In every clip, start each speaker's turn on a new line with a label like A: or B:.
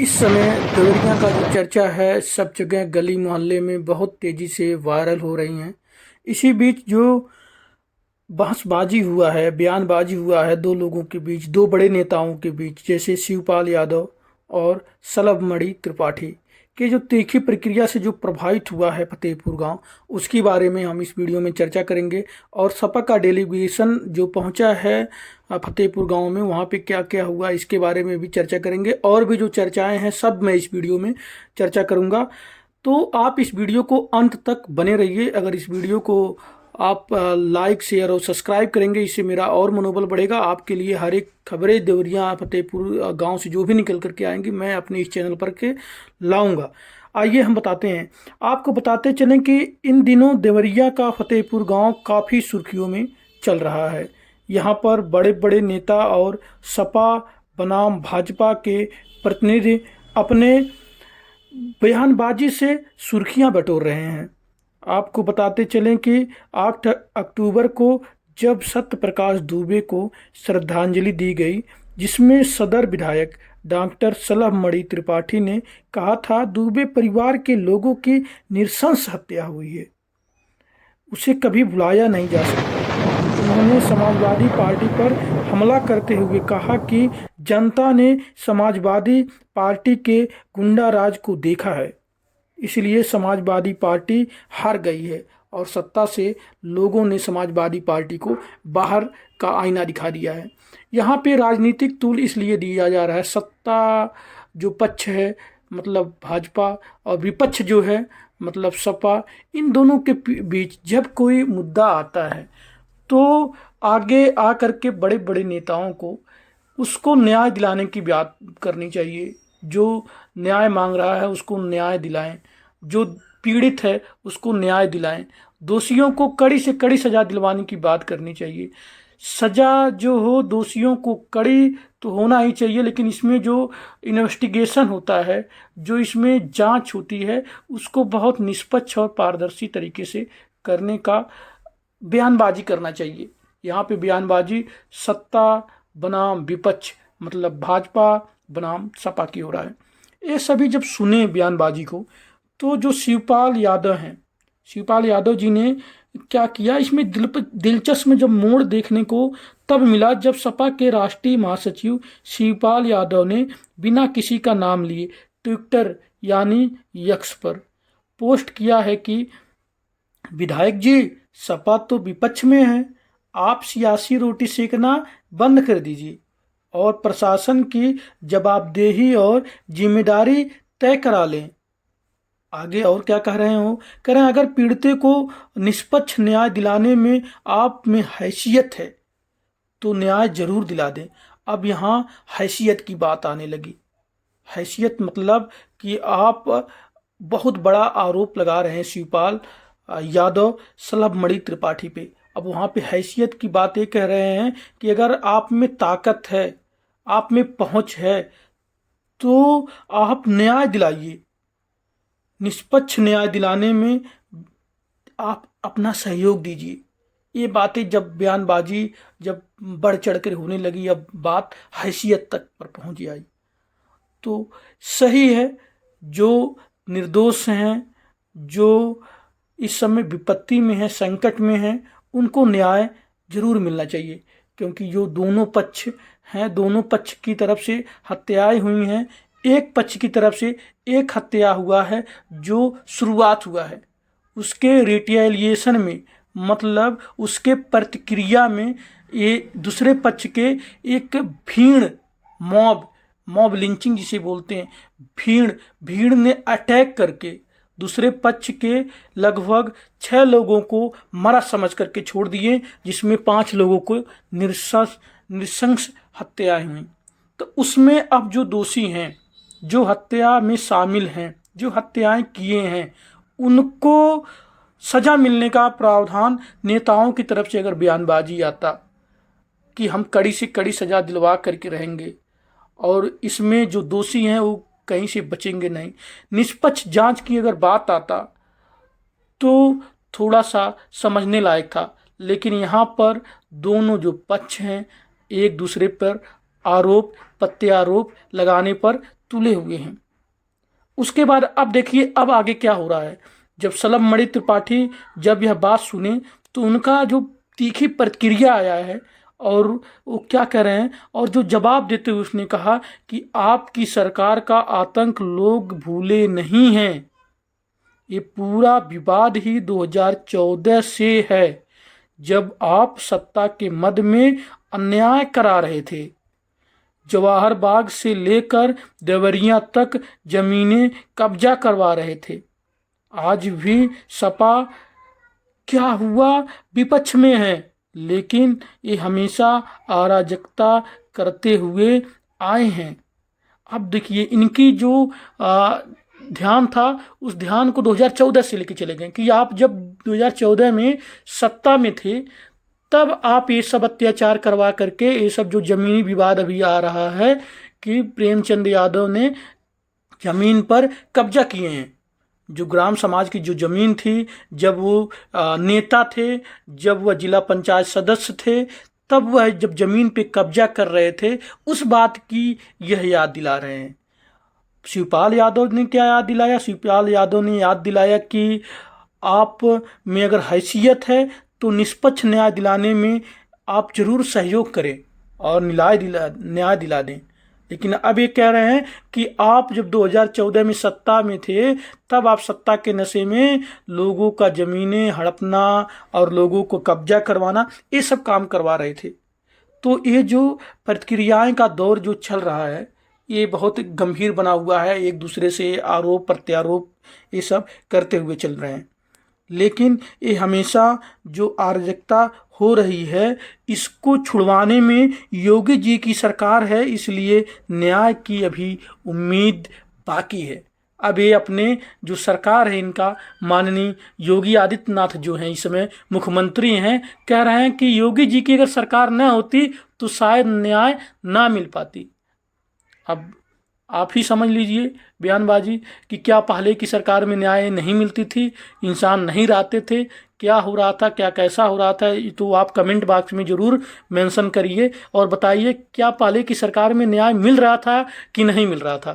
A: इस समय देवरिया का जो चर्चा है सब जगह गली मोहल्ले में बहुत तेज़ी से वायरल हो रही हैं। इसी बीच जो बहसबाजी हुआ है, बयानबाजी हुआ है दो लोगों के बीच, दो बड़े नेताओं के बीच, जैसे शिवपाल यादव और सलभमणि त्रिपाठी के जो तीखी प्रक्रिया से जो प्रभावित हुआ है फतेहपुर गांव, उसके बारे में हम इस वीडियो में चर्चा करेंगे। और सपा का डेलीगेशन जो पहुंचा है फतेहपुर गांव में, वहां पे क्या क्या हुआ इसके बारे में भी चर्चा करेंगे। और भी जो चर्चाएं हैं सब मैं इस वीडियो में चर्चा करूंगा। तो आप इस वीडियो को अंत तक बने रहिए। अगर इस वीडियो को आप लाइक शेयर और सब्सक्राइब करेंगे, इससे मेरा और मनोबल बढ़ेगा। आपके लिए हर एक खबरें देवरिया फतेहपुर गांव से जो भी निकल करके आएंगी मैं अपने इस चैनल पर के लाऊंगा। आइए हम बताते हैं, आपको बताते चलें कि इन दिनों देवरिया का फतेहपुर गांव काफ़ी सुर्खियों में चल रहा है। यहाँ पर बड़े बड़े नेता और सपा बनाम भाजपा के प्रतिनिधि अपने बयानबाजी से सुर्खियां बटोर रहे हैं। आपको बताते चलें कि 8 अक्टूबर को जब सत्य प्रकाश दुबे को श्रद्धांजलि दी गई, जिसमें सदर विधायक डॉक्टर सलभमणि त्रिपाठी ने कहा था दुबे परिवार के लोगों की नृशंस हत्या हुई है, उसे कभी भुलाया नहीं जा सकता। उन्होंने समाजवादी पार्टी पर हमला करते हुए कहा कि जनता ने समाजवादी पार्टी के गुंडा राज को देखा है, इसलिए समाजवादी पार्टी हार गई है और सत्ता से लोगों ने समाजवादी पार्टी को बाहर का आईना दिखा दिया है। यहाँ पे राजनीतिक तूल इसलिए दिया जा रहा है, सत्ता जो पक्ष है मतलब भाजपा और विपक्ष जो है मतलब सपा, इन दोनों के बीच जब कोई मुद्दा आता है तो आगे आ करके बड़े बड़े नेताओं को उसको न्याय दिलाने की बात करनी चाहिए। जो न्याय मांग रहा है उसको न्याय दिलाएं, जो पीड़ित है उसको न्याय दिलाएं, दोषियों को कड़ी से कड़ी सजा दिलवाने की बात करनी चाहिए। सजा जो हो दोषियों को कड़ी तो होना ही चाहिए, लेकिन इसमें जो इन्वेस्टिगेशन होता है, जो इसमें जांच होती है, उसको बहुत निष्पक्ष और पारदर्शी तरीके से करने का बयानबाजी करना चाहिए। यहाँ पे बयानबाजी सत्ता बनाम विपक्ष मतलब भाजपा बनाम सपा की हो रहा है। ये सभी जब सुने बयानबाजी को तो जो शिवपाल यादव हैं, शिवपाल यादव जी ने क्या किया, इसमें दिलचस्प जब मोड़ देखने को तब मिला जब सपा के राष्ट्रीय महासचिव शिवपाल यादव ने बिना किसी का नाम लिए ट्विटर यानी एक्स पर पोस्ट किया है कि विधायक जी, सपा तो विपक्ष में है, आप सियासी रोटी सेकना बंद कर दीजिए और प्रशासन की जवाबदेही और जिम्मेदारी तय करा लें। आगे और क्या कह रहे हो, कह रहे हैं अगर पीड़ित को निष्पक्ष न्याय दिलाने में आप में हैसियत है तो न्याय जरूर दिला दें। अब यहाँ हैसियत की बात आने लगी। हैसियत मतलब कि आप बहुत बड़ा आरोप लगा रहे हैं शिवपाल यादव सलभमणि त्रिपाठी पे। अब वहाँ पे हैसियत की बात ये कह रहे हैं कि अगर आप में ताकत है, आप में पहुँच है, तो आप न्याय दिलाइए। निष्पक्ष न्याय दिलाने में आप अपना सहयोग दीजिए। ये बातें जब बयानबाजी जब बढ़ चढ़ कर होने लगी, अब बात हैसियत तक पर पहुँच आई, तो सही है। जो निर्दोष हैं, जो इस समय विपत्ति में है, संकट में है, उनको न्याय जरूर मिलना चाहिए। क्योंकि जो दोनों पक्ष हैं, दोनों पक्ष की तरफ से हत्याएं हुई हैं। एक पक्ष की तरफ से एक हत्या हुआ है जो शुरुआत हुआ है, उसके रिटेलिएशन में मतलब उसके प्रतिक्रिया में ये दूसरे पक्ष के एक भीड़ मॉब लिंचिंग जिसे बोलते हैं, भीड़ ने अटैक करके दूसरे पक्ष के लगभग 6 लोगों को मरा समझ करके छोड़ दिए, जिसमें 5 लोगों को नृशंस हत्याएं हुई। तो उसमें अब जो दोषी हैं, जो हत्या में शामिल हैं, जो हत्याएं किए हैं, उनको सजा मिलने का प्रावधान नेताओं की तरफ से अगर बयानबाजी आता कि हम कड़ी से कड़ी सजा दिलवा करके रहेंगे और इसमें जो दोषी हैं वो कहीं से बचेंगे नहीं, निष्पक्ष जांच की अगर बात आता तो थोड़ा सा समझने लायक था। लेकिन यहाँ पर दोनों जो पक्ष हैं एक दूसरे पर आरोप प्रत्यारोप लगाने पर तुले हुए हैं। उसके बाद अब देखिए अब आगे क्या हो रहा है। जब सलम मणि त्रिपाठी जब यह बात सुने तो उनका जो तीखी प्रतिक्रिया आया है और वो क्या कह रहे हैं, और जो जवाब देते हुए उसने कहा कि आपकी सरकार का आतंक लोग भूले नहीं हैं। ये पूरा विवाद ही 2014 से है, जब आप सत्ता के मद में अन्याय करा रहे थे। जवाहर बाग से लेकर देवरिया तक जमीनें कब्जा करवा रहे थे। आज भी सपा क्या हुआ विपक्ष में है, लेकिन ये हमेशा अराजकता करते हुए आए हैं। अब देखिए इनकी जो ध्यान था उस ध्यान को 2014 से लेके चले गए कि आप जब 2014 में सत्ता में थे तब आप ये सब अत्याचार करवा करके ये सब जो जमीनी विवाद अभी आ रहा है कि प्रेमचंद यादव ने जमीन पर कब्जा किए हैं। जो ग्राम समाज की जो जमीन थी, जब वो नेता थे, जब वह जिला पंचायत सदस्य थे, तब वह जब जमीन पे कब्जा कर रहे थे उस बात की यह याद दिला रहे हैं। शिवपाल यादव ने क्या याद दिलाया? शिवपाल यादव ने याद दिलाया कि आप में अगर हैसियत है तो निष्पक्ष न्याय दिलाने में आप जरूर सहयोग करें और न्याय दिला दें। लेकिन अब ये कह रहे हैं कि आप जब 2014 में सत्ता में थे तब आप सत्ता के नशे में लोगों का ज़मीनें हड़पना और लोगों को कब्जा करवाना ये सब काम करवा रहे थे। तो ये जो प्रतिक्रियाएं का दौर जो चल रहा है ये बहुत गंभीर बना हुआ है, एक दूसरे से आरोप प्रत्यारोप ये सब करते हुए चल रहे हैं। लेकिन ये हमेशा जो अराजकता हो रही है इसको छुड़वाने में योगी जी की सरकार है, इसलिए न्याय की अभी उम्मीद बाकी है। अब ये अपने जो सरकार है इनका माननीय योगी आदित्यनाथ जो हैं इस समय मुख्यमंत्री हैं, कह रहे हैं कि योगी जी की अगर सरकार न होती तो शायद न्याय ना मिल पाती। अब आप ही समझ लीजिए बयानबाजी कि क्या पहले की सरकार में न्याय नहीं मिलती थी, इंसान नहीं रहते थे, क्या हो रहा था, क्या कैसा हो रहा था। तो आप कमेंट बॉक्स में ज़रूर मेंशन करिए और बताइए क्या पहले की सरकार में न्याय मिल रहा था कि नहीं मिल रहा था,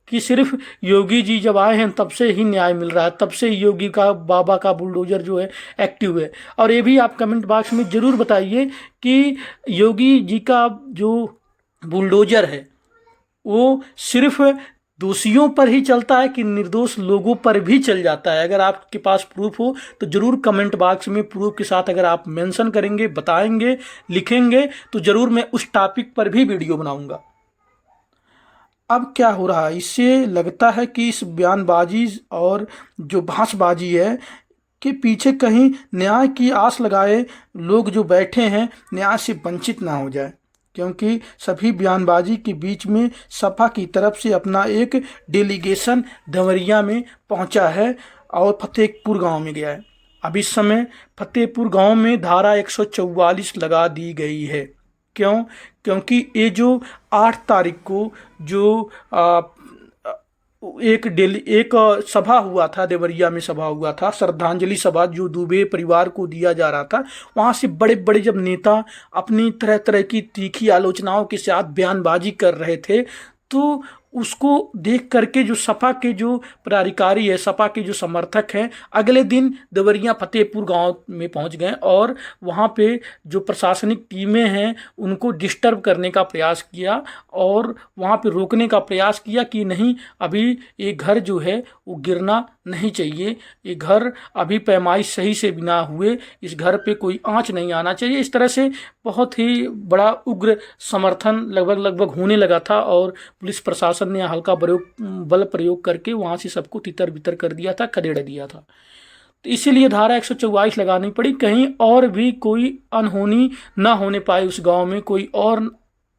A: कि सिर्फ योगी जी जब आए हैं तब से ही न्याय मिल रहा है, तब से योगी का बाबा का बुलडोजर जो है एक्टिव है। और ये भी आप कमेंट बॉक्स में ज़रूर बताइए कि योगी जी का जो बुलडोजर है वो सिर्फ दोषियों पर ही चलता है कि निर्दोष लोगों पर भी चल जाता है। अगर आपके पास प्रूफ हो तो ज़रूर कमेंट बॉक्स में प्रूफ के साथ अगर आप मेंशन करेंगे, बताएंगे, लिखेंगे तो ज़रूर मैं उस टॉपिक पर भी वीडियो बनाऊंगा। अब क्या हो रहा है, इससे लगता है कि इस बयानबाजी और जो बहसबाजी है के पीछे कहीं न्याय की आस लगाए लोग जो बैठे हैं न्याय से वंचित ना हो जाए, क्योंकि सभी बयानबाजी के बीच में सपा की तरफ से अपना एक डेलीगेशन देवरिया में पहुंचा है और फतेहपुर गांव में गया है। अब इस समय फतेहपुर गांव में धारा 144 लगा दी गई है। क्यों? क्योंकि ये जो 8 तारीख को जो एक सभा हुआ था, देवरिया में सभा हुआ था, श्रद्धांजलि सभा जो दुबे परिवार को दिया जा रहा था, वहाँ से बड़े बड़े जब नेता अपनी तरह तरह की तीखी आलोचनाओं के साथ बयानबाजी कर रहे थे तो उसको देख करके जो सपा के जो पदाधिकारी है, सपा के जो समर्थक हैं, अगले दिन देवरिया फतेहपुर गांव में पहुंच गए और वहां पे जो प्रशासनिक टीमें हैं उनको डिस्टर्ब करने का प्रयास किया और वहां पे रोकने का प्रयास किया कि नहीं, अभी ये घर जो है वो गिरना नहीं चाहिए, ये घर अभी पैमाइश सही से बिना हुए इस घर पे कोई आंच नहीं आना चाहिए। इस तरह से बहुत ही बड़ा उग्र समर्थन लगभग होने लगा था और पुलिस प्रशासन ने हल्का बल प्रयोग करके वहाँ से सबको तितर बितर कर दिया था, खदेड़ दिया था। तो इसीलिए धारा 144 लगानी पड़ी, कहीं और भी कोई अनहोनी ना होने पाए उस गांव में, कोई और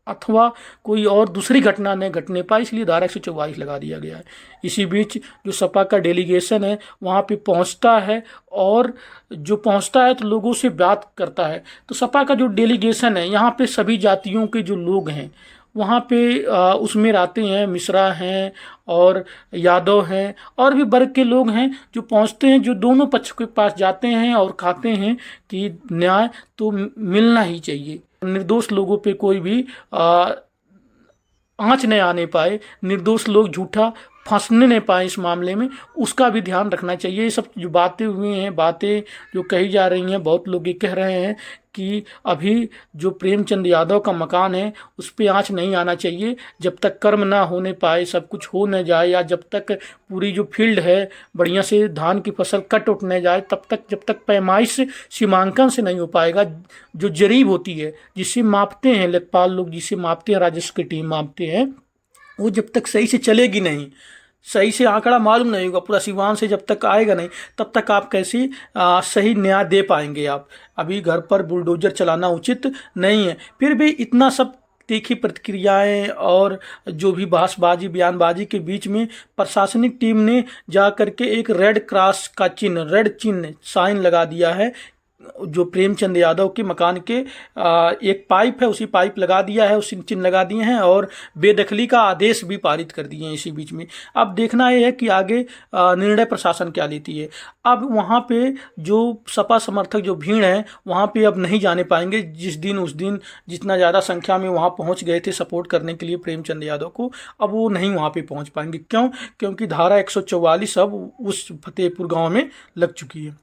A: अथवा कोई और दूसरी घटना न घटने पाए, इसलिए धारा 144 लगा दिया गया है। इसी बीच जो सपा का डेलीगेशन है वहाँ पे पहुँचता है और जो पहुँचता है तो लोगों से बात करता है। तो सपा का जो डेलीगेशन है यहाँ पे सभी जातियों के जो लोग हैं वहाँ पे उसमें रहते हैं, मिश्रा हैं और यादव हैं और भी वर्ग के लोग हैं जो पहुँचते हैं, जो दोनों पक्ष के पास जाते हैं और कहते हैं कि न्याय तो मिलना ही चाहिए, निर्दोष लोगों पे कोई भी आँच न आने पाए, निर्दोष लोग झूठा फंसने नहीं पाए इस मामले में, उसका भी ध्यान रखना चाहिए। ये सब जो बातें हुई हैं, बातें जो कही जा रही हैं, बहुत लोग ये कह रहे हैं कि अभी जो प्रेमचंद यादव का मकान है उस पे आँच नहीं आना चाहिए, जब तक कर्म ना होने पाए, सब कुछ हो न जाए, या जब तक पूरी जो फील्ड है बढ़िया से धान की फसल कट उठ न जाए, तब तक, जब तक पैमाइश सीमांकन से नहीं हो पाएगा, जो जरीब होती है जिससे मापते हैं लेखपाल लोग, जिसे मापते हैं राजस्व की टीम मापते हैं, वो जब तक सही से चलेगी नहीं, सही से आंकड़ा मालूम नहीं होगा, पूरा सिवान से जब तक आएगा नहीं, तब तक आप कैसे सही न्याय दे पाएंगे आप। अभी घर पर बुलडोजर चलाना उचित नहीं है। फिर भी इतना सब तीखी प्रतिक्रियाएं और जो भी बहसबाजी बयानबाजी के बीच में प्रशासनिक टीम ने जा करके एक रेड क्रॉस का चिन्ह, रेड चिन्ह साइन लगा दिया है, जो प्रेमचंद यादव के मकान के एक पाइप है उसी पाइप लगा दिया है, उसी चिन्ह लगा दिए हैं, और बेदखली का आदेश भी पारित कर दिए हैं इसी बीच में। अब देखना यह है कि आगे निर्णय प्रशासन क्या लेती है। अब वहाँ पे जो सपा समर्थक जो भीड़ है वहाँ पे अब नहीं जाने पाएंगे, जिस दिन उस दिन जितना ज़्यादा संख्या में वहाँ पहुँच गए थे सपोर्ट करने के लिए प्रेमचंद यादव को, अब वो नहीं वहाँ पे पहुँच पाएंगे। क्यों? क्योंकि धारा 144 अब उस फतेहपुर गाँव में लग चुकी है।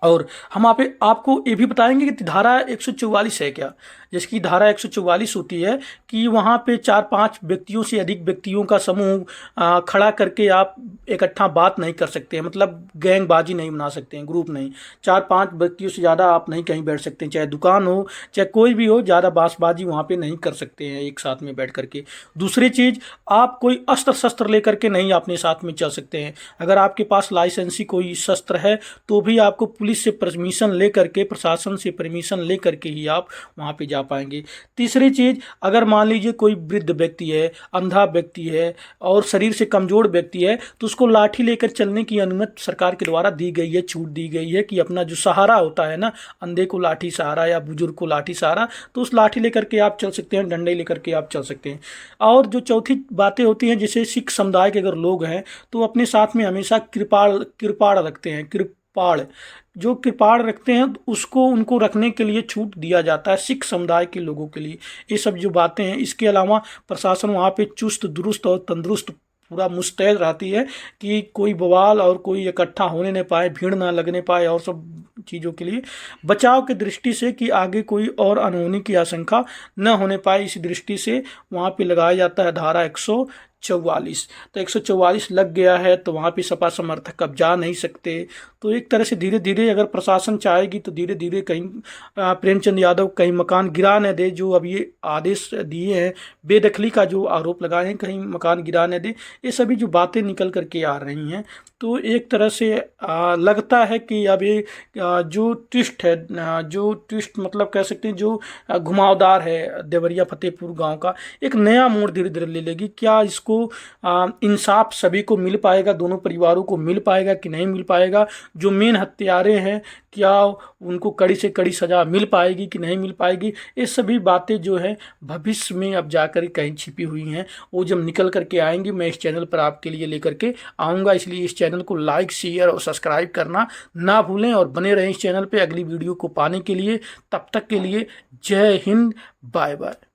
A: और हम आपको ये भी बताएंगे कि धारा 144 है क्या। जैसे कि धारा 144 होती है कि वहाँ पे 4-5 व्यक्तियों से अधिक व्यक्तियों का समूह खड़ा करके आप इकट्ठा बात नहीं कर सकते हैं, मतलब गैंगबाजी नहीं बना सकते हैं, ग्रुप नहीं। 4-5 व्यक्तियों से ज़्यादा आप नहीं कहीं बैठ सकते हैं, चाहे दुकान हो चाहे कोई भी हो, ज़्यादा बासबाजी वहाँ पे नहीं कर सकते हैं एक साथ में बैठ करके। दूसरी चीज़, आप कोई अस्त्र शस्त्र लेकर के नहीं अपने साथ में चल सकते हैं। अगर आपके पास लाइसेंसी कोई शस्त्र है तो भी आपको पुलिस से परमिशन लेकर के, प्रशासन से परमिशन लेकर के ही आप वहाँ पे जा पाएंगे। तीसरी चीज़, अगर मान लीजिए कोई वृद्ध व्यक्ति है, अंधा व्यक्ति है और शरीर से कमज़ोर व्यक्ति है, तो उसको लाठी लेकर चलने की अनुमति सरकार के द्वारा दी गई है, छूट दी गई है कि अपना जो सहारा होता है ना, अंधे को लाठी सहारा या बुजुर्ग को लाठी सहारा, तो उस लाठी लेकर के आप चल सकते हैं, डंडे लेकर के आप चल सकते हैं। और जो चौथी बातें होती हैं, जैसे सिख समुदाय के अगर लोग हैं तो अपने साथ में हमेशा कृपाण रखते हैं, कृपाण जो कृपाण रखते हैं उसको उनको रखने के लिए छूट दिया जाता है सिख समुदाय के लोगों के लिए। ये सब जो बातें हैं, इसके अलावा प्रशासन वहाँ पे चुस्त दुरुस्त और तंदुरुस्त पूरा मुस्तैद रहती है कि कोई बवाल और कोई इकट्ठा होने न पाए, भीड़ ना लगने पाए, और सब चीज़ों के लिए बचाव की दृष्टि से कि आगे कोई और अनहोनी की आशंका न होने पाए, इस दृष्टि से वहाँ पे लगाया जाता है धारा 144। तो 144 लग गया है तो वहाँ पे सपा समर्थक अब जा नहीं सकते। तो एक तरह से धीरे धीरे अगर प्रशासन चाहेगी तो धीरे धीरे कहीं प्रेमचंद यादव कहीं मकान गिरा न दे, जो अब ये आदेश दिए हैं, बेदखली का जो आरोप लगाए हैं, कहीं मकान गिरा न दे। ये सभी जो बातें निकल करके आ रही हैं, तो एक तरह से लगता है कि अब ये जो ट्विस्ट है, जो ट्विस्ट मतलब कह सकते हैं जो घुमावदार है देवरिया फतेहपुर गांव का, एक नया मोड़ धीरे धीरे ले लेगी। क्या इसको इंसाफ सभी को मिल पाएगा, दोनों परिवारों को मिल पाएगा कि नहीं मिल पाएगा? जो मेन हत्यारे हैं क्या उनको कड़ी से कड़ी सज़ा मिल पाएगी कि नहीं मिल पाएगी? ये सभी बातें जो है भविष्य में अब जाकर कहीं छिपी हुई हैं, वो जब निकल करके आएंगी मैं इस चैनल पर आपके लिए लेकर के आऊँगा। इसलिए इस चैनल को लाइक, शेयर और सब्सक्राइब करना ना भूलें और बने रहें इस चैनल पर अगली वीडियो को पाने के लिए। तब तक के लिए जय हिंद, बाय बाय।